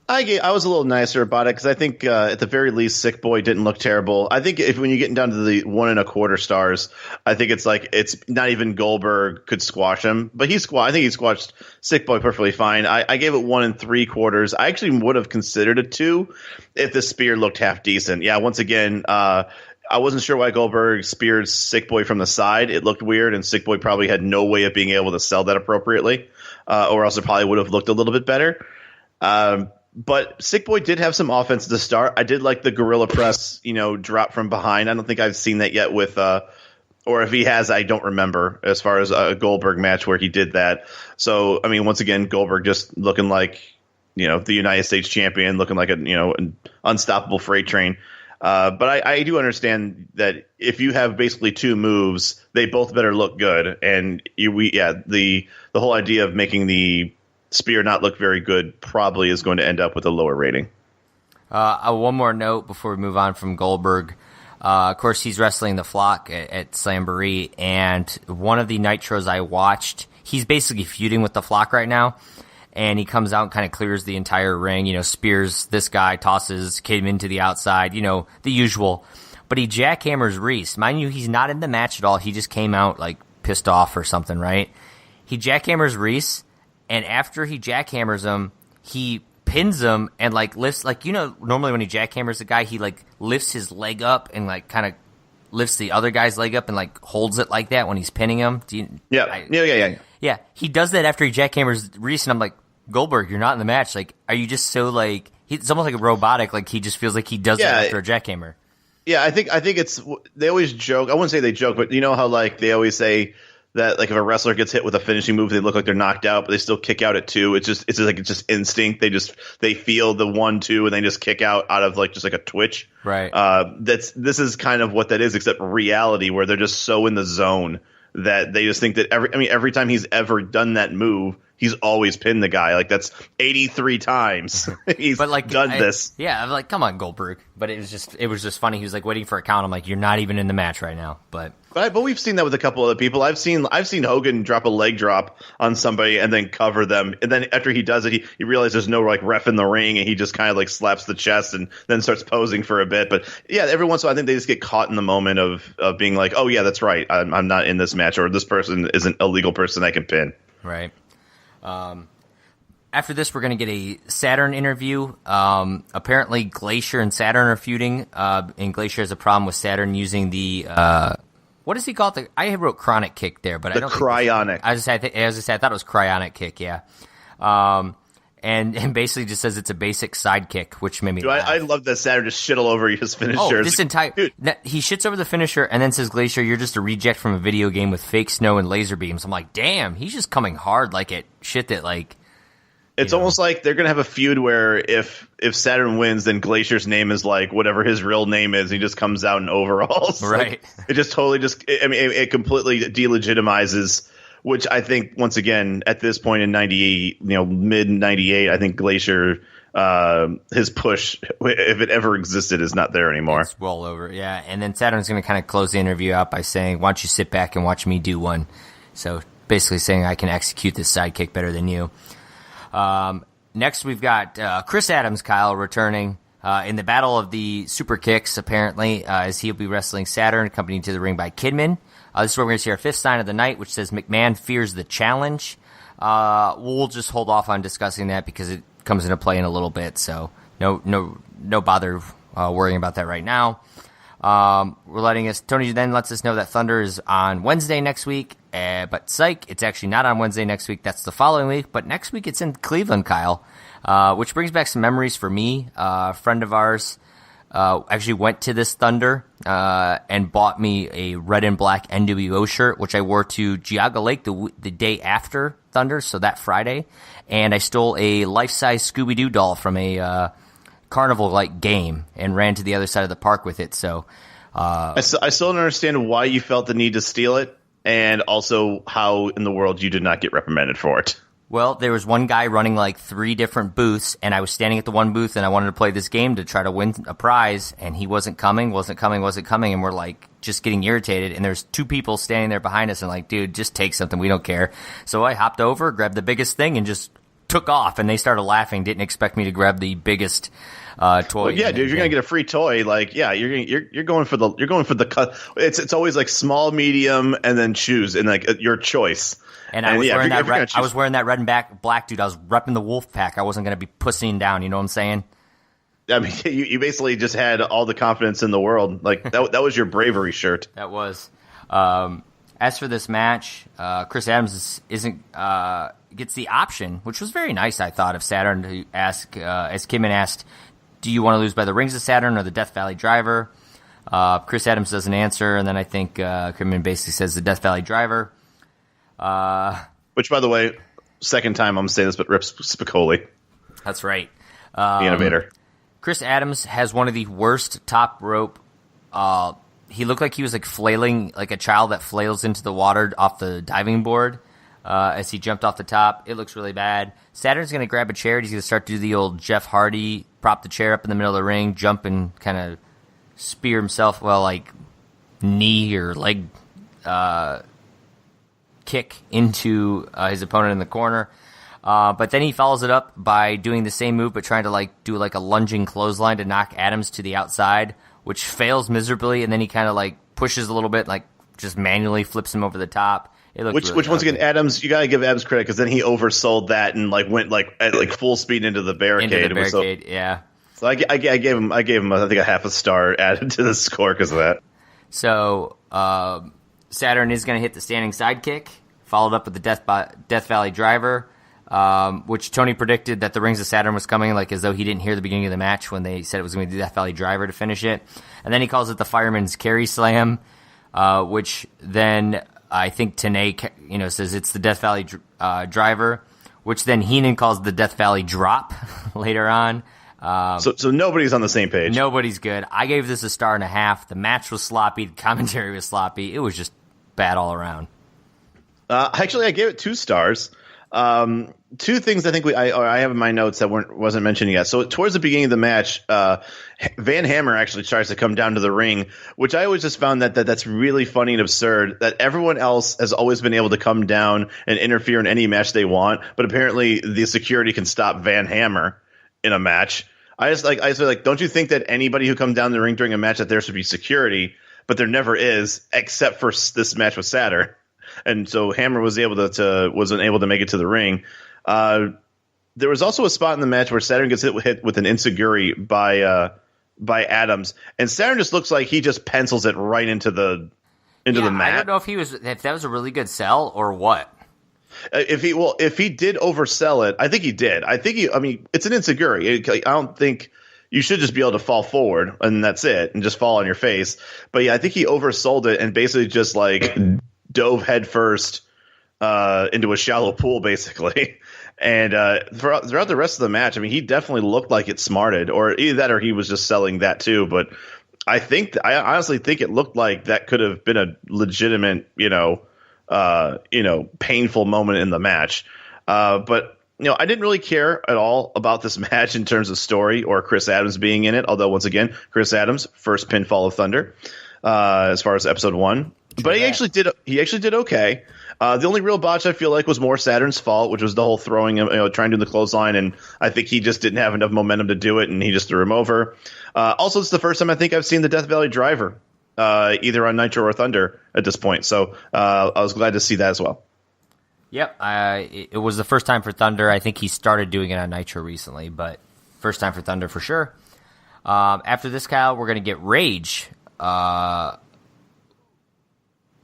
I was a little nicer about it because I think at the very least, Sick Boy didn't look terrible. I think when you're getting down to the 1.25 stars, I think it's not even Goldberg could squash him, but I think he squashed Sick Boy perfectly fine. I gave it 1.75. I actually would have considered a 2 if the spear looked half decent. Yeah, once again, I wasn't sure why Goldberg speared Sick Boy from the side. It looked weird, and Sick Boy probably had no way of being able to sell that appropriately, or else it probably would have looked a little bit better. But Sick Boy did have some offense to start. I did like the gorilla press, drop from behind. I don't think I've seen that yet with or if he has, I don't remember as far as a Goldberg match where he did that. So, I mean, once again, Goldberg just looking like, the United States champion, looking like an unstoppable freight train. But I do understand that if you have basically 2 moves, they both better look good. And the whole idea of making the spear not look very good probably is going to end up with a lower rating. One more note before we move on from Goldberg. Of course, he's wrestling the Flock at Slamboree, and one of the Nitros I watched, he's basically feuding with the Flock right now, and he comes out and kind of clears the entire ring, spears this guy, tosses Kidman to the outside, the usual. But he jackhammers Reese. Mind you, he's not in the match at all. He just came out, pissed off or something, right? He jackhammers Reese, and after he jackhammers him, he pins him and lifts, normally when he jackhammers a guy, he lifts his leg up and kind of lifts the other guy's leg up and holds it like that when he's pinning him. Yeah. He does that after he jackhammers Reese, and I'm like, Goldberg, you're not in the match. Are you just so it's almost like a robotic. He just feels like he does that after a jackhammer. Yeah, I think it's, they always joke. I wouldn't say they joke, but you know how they always say that if a wrestler gets hit with a finishing move, they look like they're knocked out, but they still kick out at 2. It's just instinct. They feel the 1-2 and they just kick out of just a twitch. Right. This is kind of what that is, except reality, where they're just so in the zone that they just think that every time he's ever done that move, he's always pinned the guy. That's 83 times he's done this. Yeah, I'm like, come on, Goldberg. But it was just funny. He was waiting for a count. I'm like, you're not even in the match right now. But we've seen that with a couple other people. I've seen Hogan drop a leg drop on somebody and then cover them, and then after he does it, he realizes there's no ref in the ring, and he just kind of slaps the chest and then starts posing for a bit. But yeah, every once in a while, I think they just get caught in the moment of being like, oh yeah, that's right, I'm not in this match, or this person isn't a legal person I can pin. Right. After this, we're going to get a Saturn interview. Apparently, Glacier and Saturn are feuding, and Glacier has a problem with Saturn using the what does he call it? I wrote chronic kick there, but I don't cryonic. As I thought it was cryonic kick, yeah. And basically just says it's a basic sidekick, which made me laugh. I love that Saturn just shit all over his finisher. Oh, this entire he shits over the finisher and then says, Glacier, you're just a reject from a video game with fake snow and laser beams. I'm like, damn, he's just coming hard at shit that It's almost like they're going to have a feud where if Saturn wins, then Glacier's name is whatever his real name is. He just comes out in overalls. Right. It just totally it completely delegitimizes, which I think, once again, at this point in 98, mid 98, I think Glacier, his push, if it ever existed, is not there anymore. It's well over. Yeah. And then Saturn's going to kind of close the interview out by saying, why don't you sit back and watch me do one? So basically saying I can execute this sidekick better than you. Next, we've got Chris Adams, Kyle, returning in the Battle of the Super Kicks, apparently, as he'll be wrestling Saturn, accompanied to the ring by Kidman. This is where we're going to see our 5th sign of the night, which says McMahon fears the challenge. We'll just hold off on discussing that because it comes into play in a little bit, so no bother worrying about that right now. Tony then lets us know that Thunder is on Wednesday next week, but psych, it's actually not on Wednesday next week. That's the following week, but next week it's in Cleveland, Kyle, which brings back some memories for me. A friend of ours actually went to this Thunder and bought me a red and black NWO shirt, which I wore to Geauga Lake the day after Thunder, so that Friday, and I stole a life-size Scooby-Doo doll from a carnival-like game and ran to the other side of the park with it. So I still don't understand why you felt the need to steal it, and also how in the world you did not get reprimanded for it. Well, there was one guy running 3 different booths, and I was standing at the one booth, and I wanted to play this game to try to win a prize, and he wasn't coming, and we're just getting irritated, and there's 2 people standing there behind us, and dude, just take something, we don't care. So I hopped over, grabbed the biggest thing, and just took off, and they started laughing, didn't expect me to grab the biggest toy. Well, yeah, dude, you're gonna get a free toy. You're going for the cut. It's always small, medium, and then choose, and your choice. And I was wearing that red. I was wearing that red and black, dude. I was repping the Wolf Pack. I wasn't gonna be pussying down. You know what I'm saying? I mean, you basically just had all the confidence in the world. That was your bravery shirt. That was. As for this match, Chris Adams gets the option, which was very nice, I thought, of Saturn to ask, as Kidman asked, do you want to lose by the rings of Saturn or the Death Valley Driver? Chris Adams doesn't answer, and then I think Kidman basically says the Death Valley Driver. Which, by the way, second time I'm saying this, but Rip Spicoli. That's right. The innovator. Chris Adams has one of the worst top rope. He looked like he was flailing, like a child that flails into the water off the diving board. as he jumped off the top. It looks really bad. Saturn's going to grab a chair. He's going to start to do the old Jeff Hardy, prop the chair up in the middle of the ring, jump and kind of spear himself, knee or leg kick into his opponent in the corner. But then he follows it up by doing the same move, but trying to do a lunging clothesline to knock Adams to the outside, which fails miserably. And then he kind of pushes a little bit, just manually flips him over the top. Which once again, Adams, you gotta give Adams credit because then he oversold that and went at full speed into the barricade. Into the barricade, yeah. So I gave him I think a half a star added to the score because of that. So Saturn is going to hit the standing sidekick, followed up with the Death Valley driver, which Tony predicted that the Rings of Saturn was coming, as though he didn't hear the beginning of the match when they said it was going to be the Death Valley driver to finish it. And then he calls it the Fireman's Carry Slam, which then I think Tenay says it's the Death Valley driver, which then Heenan calls the Death Valley drop later on. So nobody's on the same page. Nobody's good. I gave this a 1.5 stars. The match was sloppy. The commentary was sloppy. It was just bad all around. Actually, I gave it 2 stars. Two things I think I have in my notes that wasn't mentioned yet. So towards the beginning of the match, Van Hammer actually tries to come down to the ring, which I always just found that's really funny and absurd. That everyone else has always been able to come down and interfere in any match they want, but apparently the security can stop Van Hammer in a match. I just don't you think that anybody who comes down the ring during a match that there should be security, but there never is, except for this match with Saturn. And so Hammer wasn't able to make it to the ring. There was also a spot in the match where Saturn gets hit with an enziguri by Adams, and Saturn just looks like he just pencils it right into the mat. I don't know if that was a really good sell or what. If he did oversell it, I think he did. It's an enziguri. I don't think you should just be able to fall forward and that's it, and just fall on your face. But yeah, I think he oversold it and basically just dove headfirst into a shallow pool, basically. And throughout the rest of the match, he definitely looked like it smarted, or either that or he was just selling that too. But I honestly think it looked like that could have been a legitimate, painful moment in the match. But I didn't really care at all about this match in terms of story or Chris Adams being in it. Although once again, Chris Adams, first pinfall of Thunder, as far as episode 1. But he actually did okay. The only real botch I feel like was more Saturn's fault, which was the whole throwing him, trying to do the clothesline, and I think he just didn't have enough momentum to do it, and he just threw him over. Also, it's the first time I think I've seen the Death Valley driver, either on Nitro or Thunder at this point, so I was glad to see that as well. Yep, it was the first time for Thunder. I think he started doing it on Nitro recently, but first time for Thunder for sure. After this, Kyle, we're going to get Rage,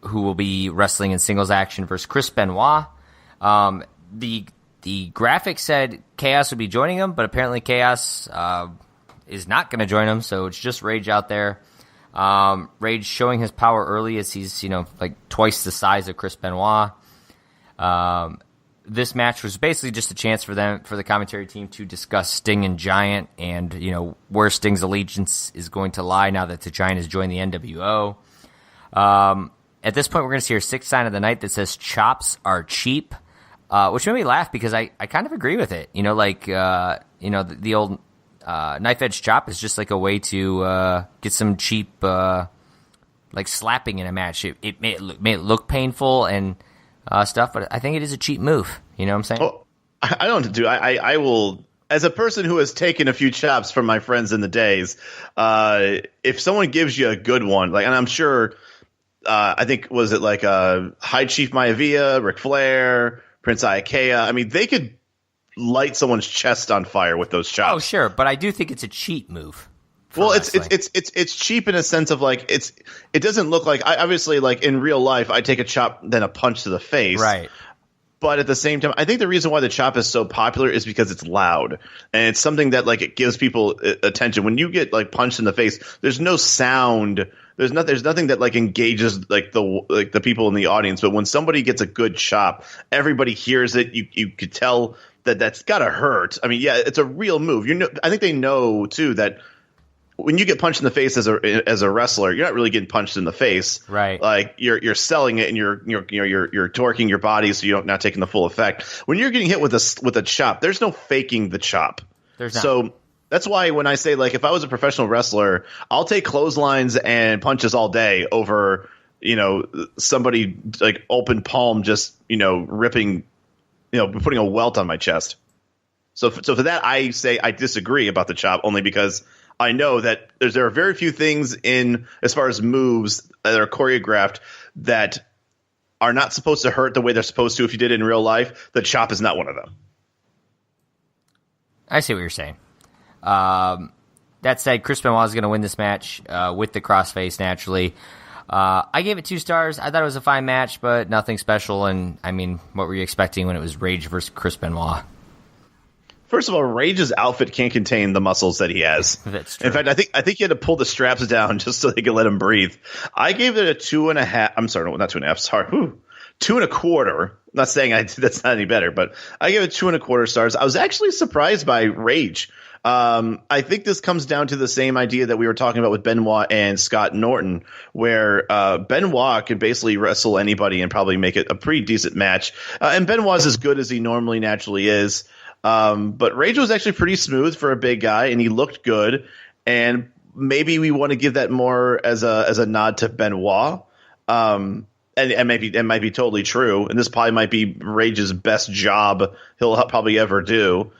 who will be wrestling in singles action versus Chris Benoit. The graphic said Chaos would be joining him, but apparently Chaos is not going to join him, so it's just Rage out there. Rage showing his power early as he's, twice the size of Chris Benoit. This match was basically just a chance for the commentary team to discuss Sting and Giant and, where Sting's allegiance is going to lie now that the Giant has joined the NWO. At this point, we're going to see our 6th sign of the night that says chops are cheap, which made me laugh because I kind of agree with it. The old knife edge chop is just like a way to get some cheap slapping in a match. It may look painful and stuff, but I think it is a cheap move. You know what I'm saying? Well, I don't do. I will. As a person who has taken a few chops from my friends in the days, if someone gives you a good one, and I'm sure. I think, was it High Chief Maivia, Ric Flair, Prince Iaukea? They could light someone's chest on fire with those chops. Oh, sure, but I do think it's a cheap move. Well, it's cheap in a sense of it doesn't look like obviously in real life I take a chop then a punch to the face, right? But at the same time, I think the reason why the chop is so popular is because it's loud and it's something that it gives people attention. When you get punched in the face, there's no sound. There's nothing that engages the people in the audience. But when somebody gets a good chop, everybody hears it. You could tell that's gotta hurt. Yeah, it's a real move. I think they know too that when you get punched in the face as a wrestler, you're not really getting punched in the face, right? Like you're selling it and you're torquing your body so you're not taking the full effect. When you're getting hit with a chop, there's no faking the chop. There's not. So that's why when I say, like, if I was a professional wrestler, I'll take clotheslines and punches all day over, somebody like open palm just, ripping, putting a welt on my chest. So for that, I say I disagree about the chop, only because I know that there are very few things in as far as moves that are choreographed that are not supposed to hurt the way they're supposed to if you did it in real life. The chop is not one of them. I see what you're saying. That said, Chris Benoit is going to win this match with the crossface naturally. I gave it 2 stars. I thought it was a fine match, but nothing special. And, I mean, what were you expecting when it was Rage versus Chris Benoit? First of all, Rage's outfit can't contain the muscles that he has. That's true. In fact, I think he had to pull the straps down just so they could let him breathe. I gave it a 2.5. I'm sorry, no, not 2.5. Sorry, 2.25. I'm not saying that's not any better, but I gave it 2.25 stars. I was actually surprised by Rage. I think this comes down to the same idea that we were talking about with Benoit and Scott Norton, where Benoit can basically wrestle anybody and probably make it a pretty decent match. And Benoit's as good as he normally naturally is. But Rage was actually pretty smooth for a big guy, and he looked good. And maybe we want to give that more as a nod to Benoit. And maybe it might be totally true. And this probably might be Rage's best job he'll probably ever do.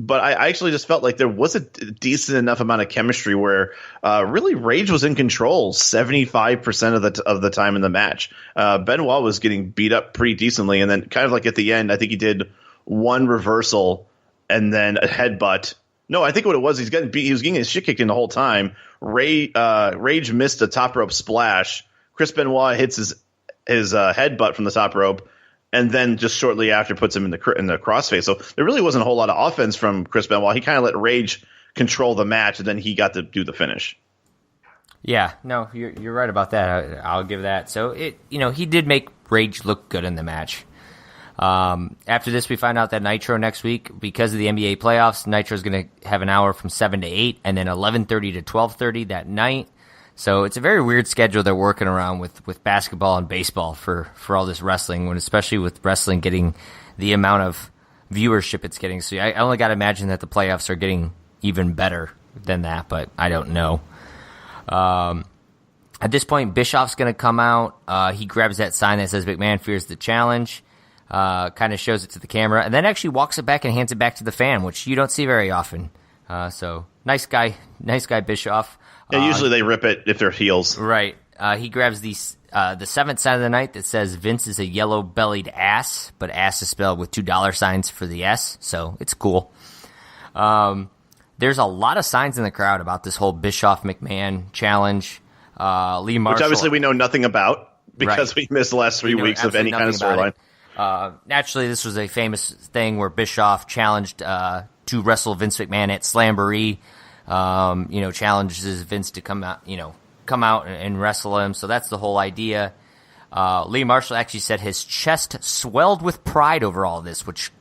But I actually just felt like there was a decent enough amount of chemistry where really Rage was in control 75% of the time in the match. Benoit was getting beat up pretty decently, and then kind of like at the end, I think he did one reversal and then a headbutt. No, I think what it was, he was getting his shit kicked in the whole time. Rage missed a top rope splash. Chris Benoit hits his headbutt from the top rope, and then just shortly after puts him in the crossface. So there really wasn't a whole lot of offense from Chris Benoit. He kind of let Rage control the match, and then he got to do the finish. Yeah, no, you're right about that. I'll give that. So he did make Rage look good in the match. After this, we find out that Nitro next week, because of the NBA playoffs, Nitro is going to have an hour from 7 to 8, and then 11:30 to 12:30 that night. So it's a very weird schedule they're working around with basketball and baseball for all this wrestling, when especially with wrestling getting the amount of viewership it's getting. So I only got to imagine that the playoffs are getting even better than that, but I don't know. At this point, Bischoff's going to come out. He grabs that sign that says McMahon fears the challenge, kind of shows it to the camera, and then actually walks it back and hands it back to the fan, which you don't see very often. So nice guy Bischoff. Yeah, usually they rip it if they're heels. Right. He grabs the 7th sign of the night that says Vince is a yellow-bellied ass, but ass is spelled with $2 for the S, so it's cool. There's a lot of signs in the crowd about this whole Bischoff-McMahon challenge. Lee Marshall, which obviously we know nothing about because we missed the last 3 weeks of any kind of storyline. Naturally, this was a famous thing where Bischoff challenged to wrestle Vince McMahon at Slamboree. Challenges Vince to come out and wrestle him. So that's the whole idea. Lee Marshall actually said his chest swelled with pride over all this, which,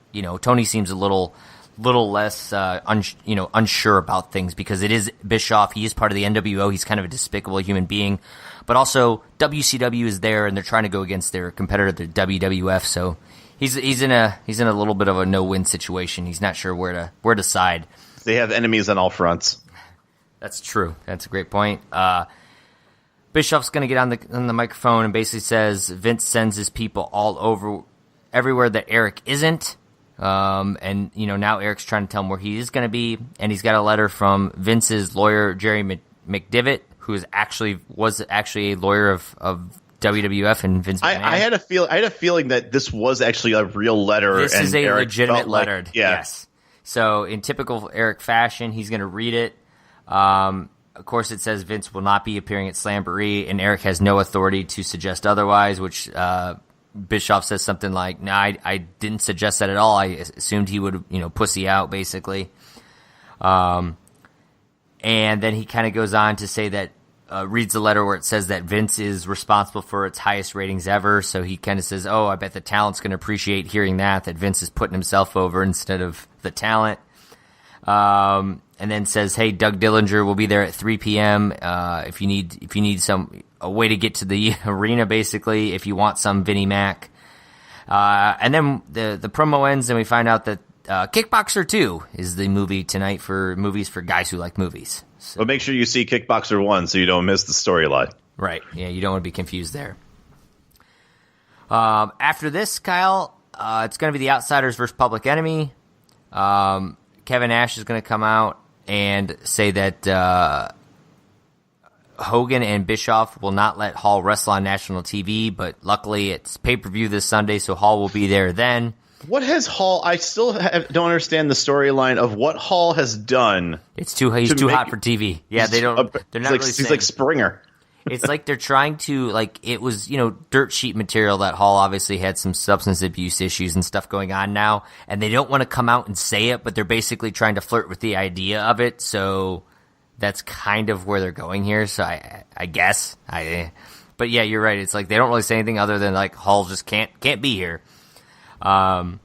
Tony seems a little less, unsure about things, because it is Bischoff. He is part of the NWO. He's kind of a despicable human being, but also WCW is there and they're trying to go against their competitor, the WWF. So he's in a little bit of a no-win situation. He's not sure where to side. They have enemies on all fronts. That's true. That's a great point. Bischoff's going to get on the microphone and basically says Vince sends his people everywhere that Eric isn't. And now Eric's trying to tell him where he is going to be, and he's got a letter from Vince's lawyer Jerry McDivitt, who was actually a lawyer of WWF and Vince McMahon. I had a feeling that this was actually a real letter. This is a Eric legitimate letter. Yeah. Yes. So in typical Eric fashion, he's going to read it. Of course, it says Vince will not be appearing at Slamboree, and Eric has no authority to suggest otherwise, which Bischoff says something like, "No, I didn't suggest that at all. I assumed he would, pussy out, basically." And then he kind of goes on to say that, reads the letter where it says that Vince is responsible for its highest ratings ever. So he kind of says, "Oh, I bet the talent's going to appreciate hearing that Vince is putting himself over instead of the talent." And then says, "Hey, Doug Dillinger will be there at 3 p.m. If you need a way to get to the arena, basically, if you want some Vinnie Mac." And then the promo ends, and we find out that Kickboxer 2 is the movie tonight for movies for guys who like movies. So. But make sure you see Kickboxer 1 so you don't miss the storyline. Right. Yeah, you don't want to be confused there. After this, Kyle, it's going to be the Outsiders versus Public Enemy. Kevin Nash is going to come out and say that Hogan and Bischoff will not let Hall wrestle on national TV, but luckily it's pay-per-view this Sunday, so Hall will be there then. What has Hall? I still don't understand the storyline of what Hall has done. He's too hot for TV. Yeah, they don't. They're not really. He's like Springer. It's like they're trying to, like, it was, dirt sheet material that Hall obviously had some substance abuse issues and stuff going on now, and they don't want to come out and say it, but they're basically trying to flirt with the idea of it, so that's kind of where they're going here, so I guess. But yeah, you're right, it's like they don't really say anything other than, like, Hall just can't be here. I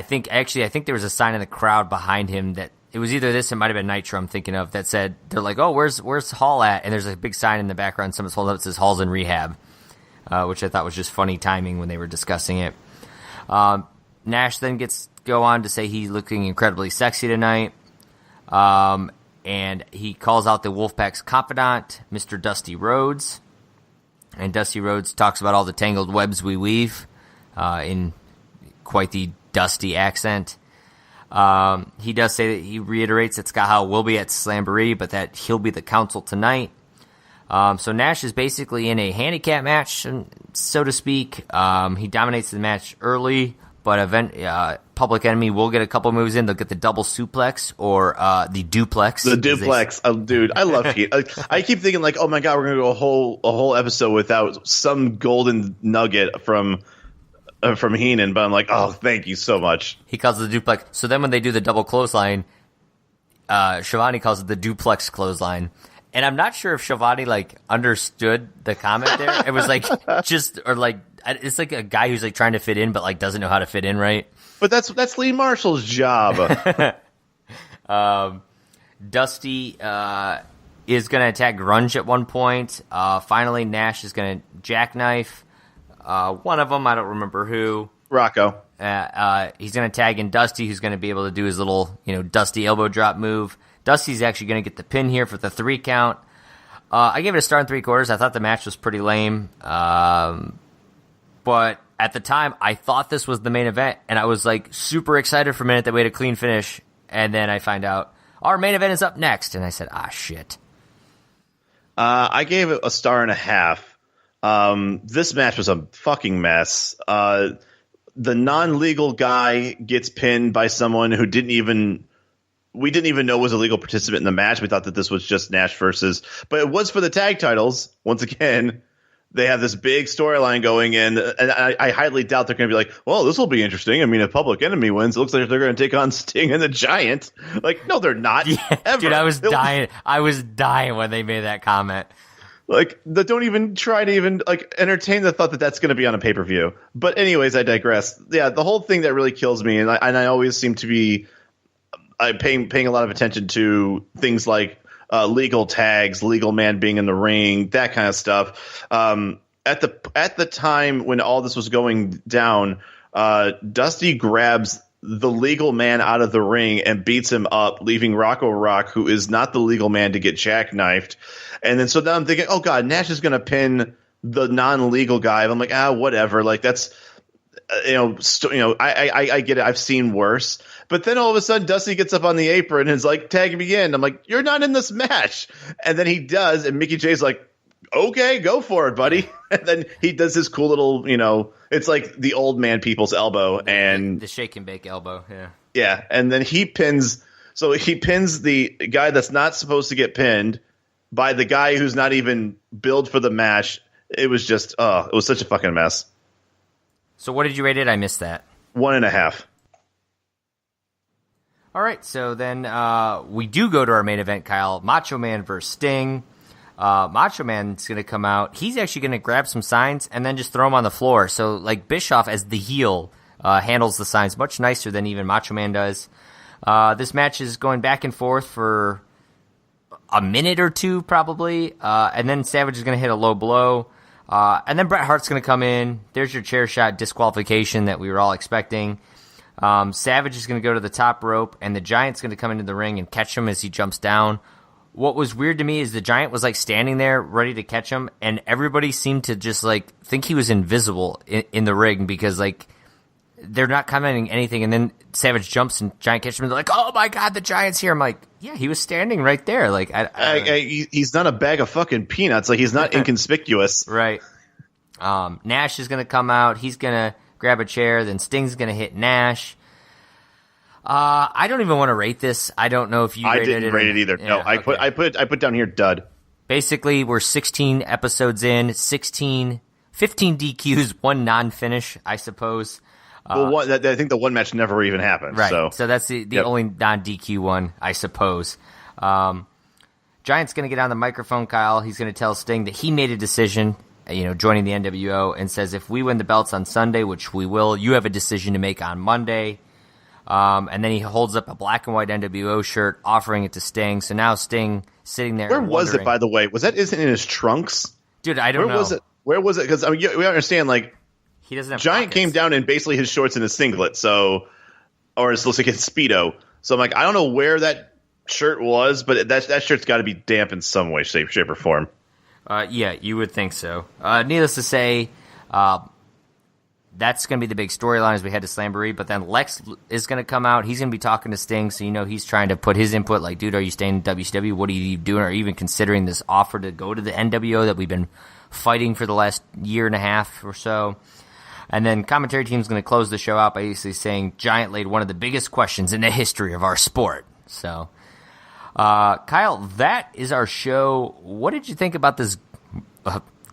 think there was a sign in the crowd behind him that it was either this, it might have been Nitro I'm thinking of, that said, they're like, oh, where's Hall at? And there's a big sign in the background, someone's holding up that says Hall's in rehab, which I thought was just funny timing when they were discussing it. Nash then go on to say he's looking incredibly sexy tonight, and he calls out the Wolfpack's confidant, Mr. Dusty Rhodes, and Dusty Rhodes talks about all the tangled webs we weave, in quite the Dusty accent. He does say that he reiterates that Scott Hall will be at Slamboree, but that he'll be the counsel tonight. So Nash is basically in a handicap match, so to speak. He dominates the match early, but Public Enemy will get a couple moves in. They'll get the double suplex or the duplex. The duplex, dude, I love Heat. I keep thinking like, oh my god, we're gonna go a whole episode without some golden nugget from Heenan, but I'm like, oh, thank you so much. He calls it the duplex. So then when they do the double clothesline, Schiavone calls it the duplex clothesline. And I'm not sure if Schiavone, like, understood the comment there. It was like, it's like a guy who's like trying to fit in, but like doesn't know how to fit in right. But that's Lee Marshall's job. Dusty is going to attack Grunge at one point. Finally, Nash is going to jackknife one of them, I don't remember who. Rocco. He's going to tag in Dusty, who's going to be able to do his little, Dusty elbow drop move. Dusty's actually going to get the pin here for the 3 count. I gave it a star and 3/4. I thought the match was pretty lame. But at the time, I thought this was the main event, and I was like super excited for a minute that we had a clean finish. And then I find out our main event is up next, and I said, shit. I gave it a 1.5 stars. This match was a fucking mess. The non-legal guy gets pinned by someone who we didn't even know was a legal participant in the match. We thought that this was just Nash versus, but it was for the tag titles. Once again, they have this big storyline going in, and I highly doubt they're going to be like, well, this will be interesting. I mean, if Public Enemy wins, it looks like they're going to take on Sting and the Giant. Like, no, they're not. Yeah, ever. Dude, I was dying. I was dying when they made that comment. Like, don't even try to even like entertain the thought that that's going to be on a pay-per-view. But anyways, I digress. Yeah, the whole thing that really kills me, and I always seem to be paying a lot of attention to things like legal tags, legal man being in the ring, that kind of stuff. At the time when all this was going down, Dusty grabs the legal man out of the ring and beats him up, leaving Rocco Rock, who is not the legal man, to get jackknifed. And then so now I'm thinking, oh god, Nash is going to pin the non-legal guy. And I'm like, whatever. Like that's, I get it. I've seen worse. But then all of a sudden, Dusty gets up on the apron and is like, tag me in. I'm like, you're not in this match. And then he does, and Mickey J's like, okay, go for it, buddy. And then he does his cool little, it's like the old man people's elbow. And the shake and bake elbow, yeah. Yeah, and then he pins the guy that's not supposed to get pinned by the guy who's not even billed for the match. It was just, it was such a fucking mess. So what did you rate it? I missed that. 1.5. All right, so then we do go to our main event, Kyle. Macho Man versus Sting. Macho Man's going to come out. He's actually going to grab some signs and then just throw them on the floor. So, like, Bischoff, as the heel, handles the signs much nicer than even Macho Man does. This match is going back and forth for a minute or two, probably, and then Savage is going to hit a low blow, and then Bret Hart's going to come in. There's your chair shot disqualification that we were all expecting. Savage is going to go to the top rope, and the Giant's going to come into the ring and catch him as he jumps down. What was weird to me is the Giant was, like, standing there ready to catch him, and everybody seemed to just, like, think he was invisible in the ring because, like, they're not commenting anything, and then Savage jumps and Giant catches him, and they're like, oh, my God, the Giant's here. I'm like, yeah, he was standing right there. Like, he's not a bag of fucking peanuts. Like, he's not inconspicuous. Right. Nash is going to come out. He's going to grab a chair. Then Sting's going to hit Nash. I don't even want to rate this. I don't know if you rated it. I didn't rate it either. Yeah, no, I put down here dud. Basically, we're 16 episodes in, 15 DQs, one non-finish, I suppose. Well, I think the one match never even happened. Right. So that's the only non-DQ one, I suppose. Giant's going to get on the microphone, Kyle. He's going to tell Sting that he made a decision, joining the NWO, and says if we win the belts on Sunday, which we will, you have a decision to make on Monday. And then he holds up a black and white NWO shirt, offering it to Sting. So now Sting sitting there. Where was it, by the way? Isn't in his trunks? Dude, I don't know. Where was it? Because we understand, like, he doesn't have Giant pockets. came down in basically his shorts and his singlet, or it looks like his Speedo. So I'm like, I don't know where that shirt was, but that shirt's got to be damp in some way, shape, or form. Yeah, you would think so. Needless to say, that's going to be the big storyline as we head to Slamboree. But then Lex is going to come out. He's going to be talking to Sting, so he's trying to put his input. Like, dude, are you staying in WCW? What are you doing? Are you even considering this offer to go to the NWO that we've been fighting for the last year and a half or so? And then commentary team's going to close the show out by basically saying Giant laid one of the biggest questions in the history of our sport. So, Kyle, that is our show. What did you think about this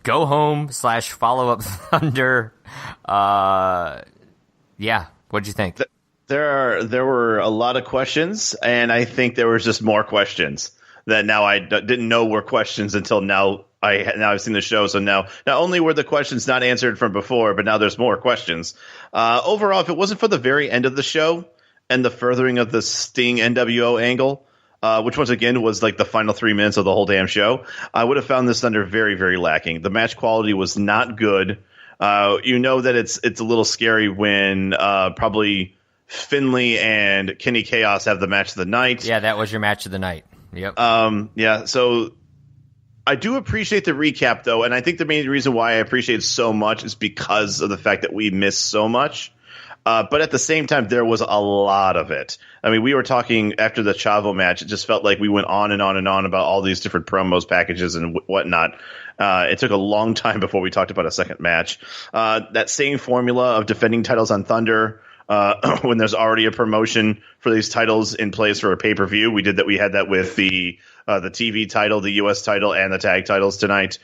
go home / follow up Thunder? Yeah, what'd you think? There were a lot of questions, and I think there was just more questions that now I didn't know were questions until now. I've seen the show, so now not only were the questions not answered from before, but now there's more questions. Overall, if it wasn't for the very end of the show and the furthering of the Sting NWO angle, which once again was like the final 3 minutes of the whole damn show, I would have found this Thunder very, very lacking. The match quality was not good. That it's a little scary when probably Finlay and Kenny Chaos have the match of the night. Yeah, that was your match of the night. Yep. Yeah, so I do appreciate the recap, though, and I think the main reason why I appreciate it so much is because of the fact that we missed so much. But at the same time, there was a lot of it. I mean, we were talking after the Chavo match. It just felt like we went on and on and on about all these different promos, packages, and whatnot. It took a long time before we talked about a second match. That same formula of defending titles on Thunder when there's already a promotion for these titles in place for a pay-per-view. We had that with the TV title, the U.S. title, and the tag titles tonight.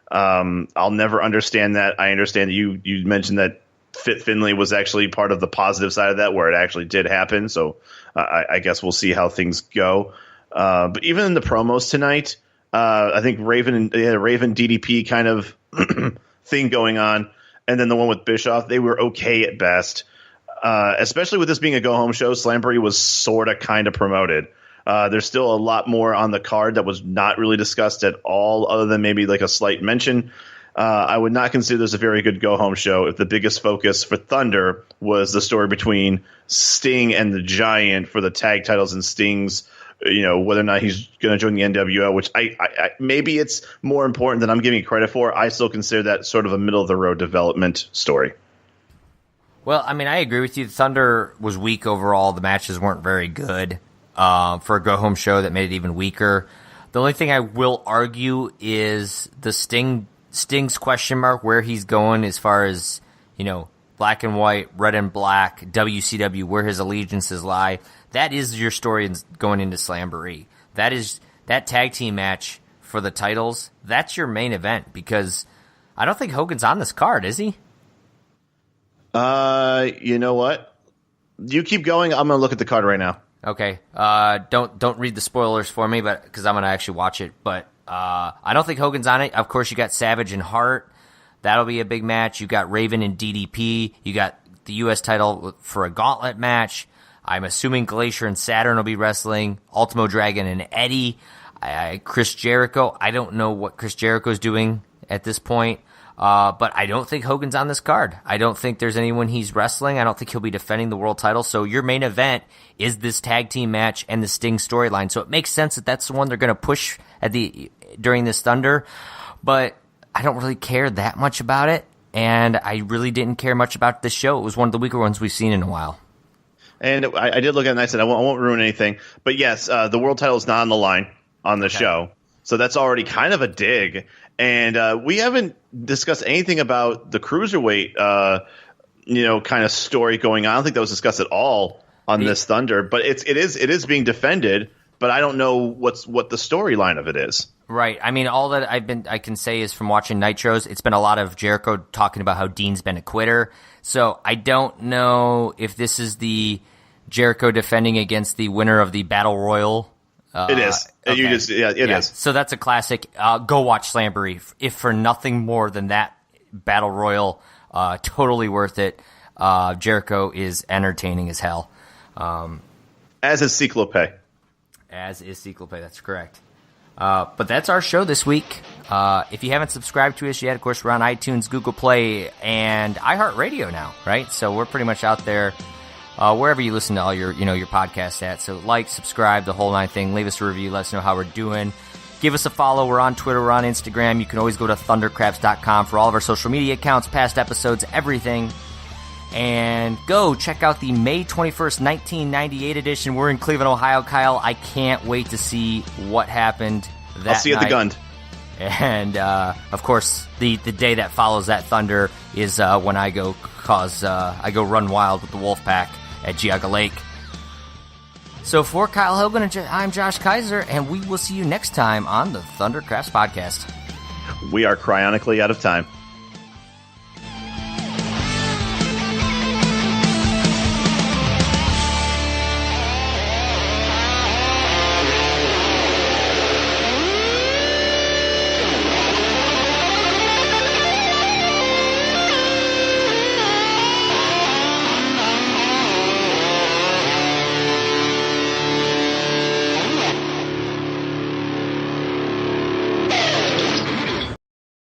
I'll never understand that. I understand that you mentioned that Finlay was actually part of the positive side of that, where it actually did happen. So I guess we'll see how things go. But even in the promos tonight, I think Raven DDP kind of thing going on, and then the one with Bischoff, they were okay at best. Especially with this being a go-home show, Slamboree was sort of kind of promoted. There's still a lot more on the card that was not really discussed at all, other than maybe like a slight mention. I would not consider this a very good go-home show if the biggest focus for Thunder was the story between Sting and the Giant for the tag titles and Sting's, whether or not he's going to join the NWO, which I maybe it's more important than I'm giving credit for. I still consider that sort of a middle-of-the-road development story. Well, I mean, I agree with you. Thunder was weak overall. The matches weren't very good for a go-home show. That made it even weaker. The only thing I will argue is the Sting's question mark, where he's going as far as, black and white, red and black, WCW, where his allegiances lie. That is your story going into Slamboree. That is that tag team match for the titles. That's your main event, because I don't think Hogan's on this card, is he? You know what? You keep going. I'm going to look at the card right now. Okay. Don't read the spoilers for me, but because I'm going to actually watch it. But I don't think Hogan's on it. Of course, you got Savage and Hart. That'll be a big match. You got Raven and DDP. You got the U.S. title for a gauntlet match. I'm assuming Glacier and Saturn will be wrestling. Ultimo Dragon and Eddie. Chris Jericho. I don't know what Chris Jericho's doing at this point. But I don't think Hogan's on this card. I don't think there's anyone he's wrestling. I don't think he'll be defending the world title. So your main event is this tag team match and the Sting storyline. So it makes sense that that's the one they're going to push during this Thunder. But I don't really care that much about it. And I really didn't care much about this show. It was one of the weaker ones we've seen in a while. And I did look at it and I said, I won't ruin anything. But yes, the world title is not on the line on the show. So that's already kind of a dig. And we haven't discussed anything about the cruiserweight, kind of story going on. I don't think that was discussed at all on this Thunder. But it is being defended. But I don't know what the storyline of it is. Right. I mean, all that I can say is from watching Nitros, it's been a lot of Jericho talking about how Dean's been a quitter. So I don't know if this is the Jericho defending against the winner of the Battle Royal. It is. Okay. It is. So that's a classic. Go watch Slamboree, if for nothing more than that Battle Royal. Totally worth it. Jericho is entertaining as hell. As is Cyclope. That's correct. But that's our show this week. If you haven't subscribed to us yet, of course, we're on iTunes, Google Play, and iHeartRadio now, right? So we're pretty much out there wherever you listen to all your podcasts at. So like, subscribe, the whole nine thing. Leave us a review. Let us know how we're doing. Give us a follow. We're on Twitter. We're on Instagram. You can always go to thundercraps.com for all of our social media accounts, past episodes, everything. And go check out the May 21st, 1998 edition. We're in Cleveland, Ohio, Kyle. I can't wait to see what happened that night. I'll see you at the Gund. And, of course, the day that follows that Thunder is when I go run wild with the Wolfpack at Geauga Lake. So for Kyle Hogan, I'm Josh Kaiser, and we will see you next time on the Thundercrafts Podcast. We are cryonically out of time.